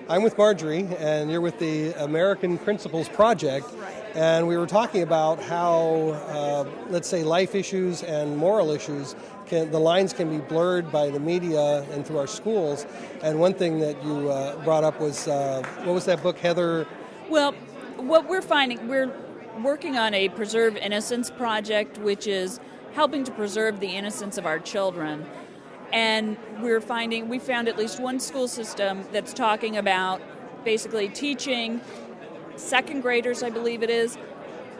I'm with Marjorie, and you're with the American Principles Project. And we were talking about how, let's say, life issues and moral issues, the lines can be blurred by the media and through our schools. And one thing that you brought up was, what was that book, Heather? Well, what we're finding, we're working on a Preserve Innocence project, which is helping to preserve the innocence of our children. And we found at least one school system that's talking about basically teaching second graders, I believe it is,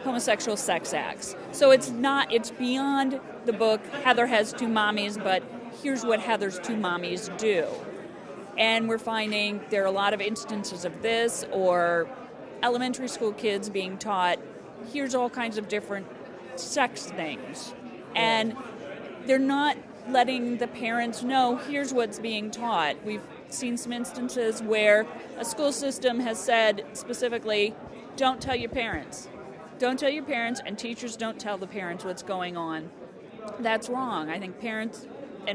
homosexual sex acts. So it's beyond the book, Heather Has Two Mommies, but here's what Heather's two mommies do. And we're finding there are a lot of instances of this, or elementary school kids being taught, here's all kinds of different sex things. And they're not letting the parents know, here's what's being taught. We've seen some instances where a school system has said specifically, don't tell your parents. Don't tell your parents, and teachers don't tell the parents what's going on. That's wrong. I think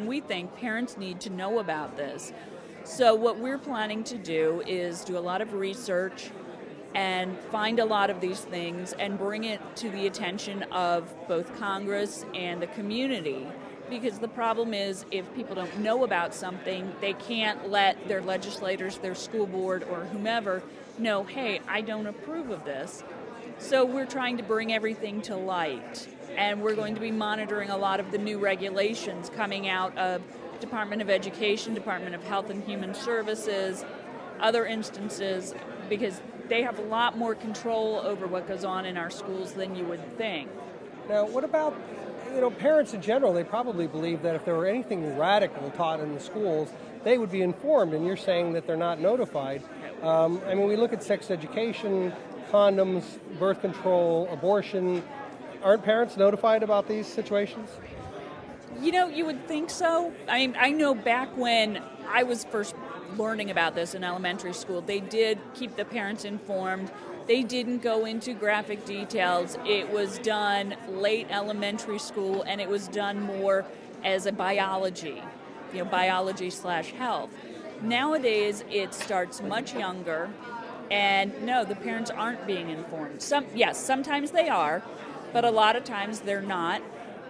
we think parents need to know about this. So what we're planning to do is do a lot of research and find a lot of these things and bring it to the attention of both Congress and the community. Because the problem is, if people don't know about something, they can't let their legislators, their school board, or whomever know, hey, I don't approve of this. So we're trying to bring everything to light. And we're going to be monitoring a lot of the new regulations coming out of Department of Education, Department of Health and Human Services, other instances, because they have a lot more control over what goes on in our schools than you would think. Now, what about parents in general? They probably believe that if there were anything radical taught in the schools, they would be informed, and you're saying that they're not notified. We look at sex education, condoms, birth control, abortion. Aren't parents notified about these situations? You would think so. I know back when I was first learning about this in elementary school, they did keep the parents informed. They didn't go into graphic details. It was done late elementary school, and it was done more as a biology, biology/health. Nowadays, it starts much younger, and no, the parents aren't being informed. Sometimes they are, but a lot of times they're not.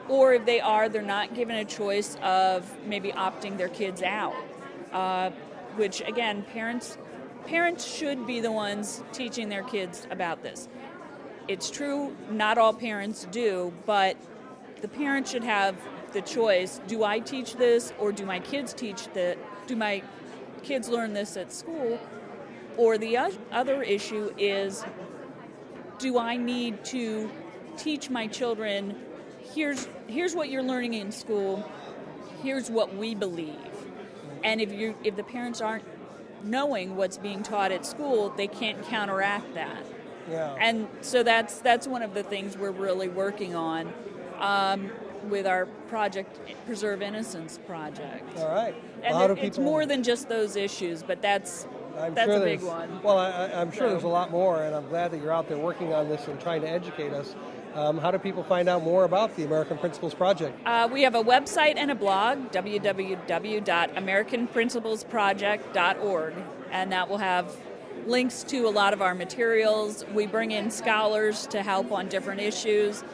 Or if they are, they're not given a choice of maybe opting their kids out, which, again, parents should be the ones teaching their kids about this. It's true, not all parents do, but the parents should have the choice. Do I teach this, or do my kids do my kids learn this at school? Or the other issue is, do I need to teach my children, here's what you're learning in school, here's what we believe. And if the parents aren't knowing what's being taught at school, they can't counteract that. Yeah. And so that's one of the things we're really working on with our project, Preserve Innocence project. All right. And it's more than just those issues, but that's a big one. Well, I'm sure there's a lot more, and I'm glad that you're out there working on this and trying to educate us. How do people find out more about the American Principles Project? We have a website and a blog, www.americanprinciplesproject.org, and that will have links to a lot of our materials. We bring in scholars to help on different issues,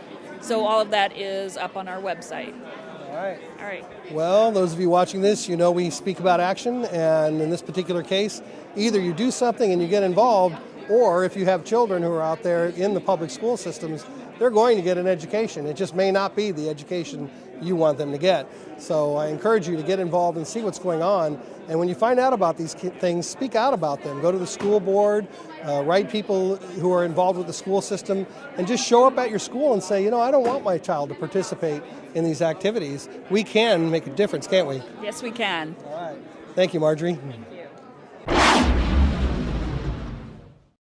so all of that is up on our website. All right. Well, those of you watching this, we speak about action, and in this particular case, either you do something and you get involved, or if you have children who are out there in the public school systems, they're going to get an education. It just may not be the education you want them to get. So I encourage you to get involved and see what's going on. And when you find out about these things, speak out about them. Go to the school board, write people who are involved with the school system, and just show up at your school and say, I don't want my child to participate in these activities. We can make a difference, can't we? Yes, we can. All right. Thank you, Marjorie.